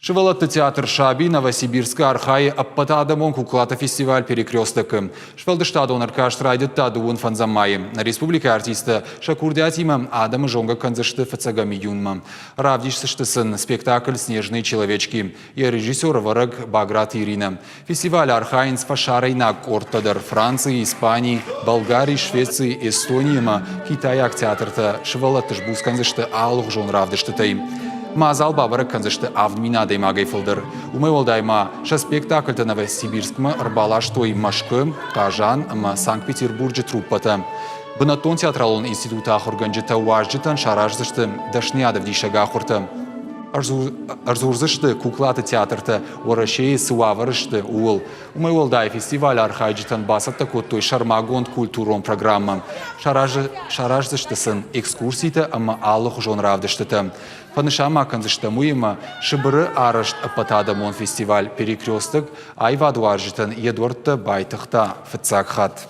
Шевелатты театр Шаби Новосибирска архаи аппатадамон куклата фестиваль перекресток. Швелдыштадон оркестр райдытта дуын фанзамайы. Республика артиста Шакурдятима Адама Жонга конзышты фацагами юнма. Равдиш сыштысын спектакль «Снежные человечки» и режиссер Вараг Баграт Ирина. Фестиваль архаин с фашарайнак ортадар Франции, Испании, Болгарии, Швеции, Эстонии, Китаяк театрта Шевелатты жбус конзышты алух жон равдыштытай. Мазал бабара конзышты авдмина даймагай фылдыр. Умывал дайма ша спектакльта Новосибирскма рбалаш той Машкы, Кажан, Санкт-Петербурге труппата. Бынатон театралон института ахурганжыта уажжытан шаражзышты дашниадов дишага ахурта. Арзурзышты куклаты театрта орашей суваварышты уыл. Умывал дай фестиваль архайджытан басатта коттой шармагонд культурон программа. Шаражзыштысын экскурсийта аллах жон равдыштыта. Панышама конзышты муема шыбыры арышт апатадамон фестиваль перекресток айвадуаржытан едуартта байтыхта фыцакхат.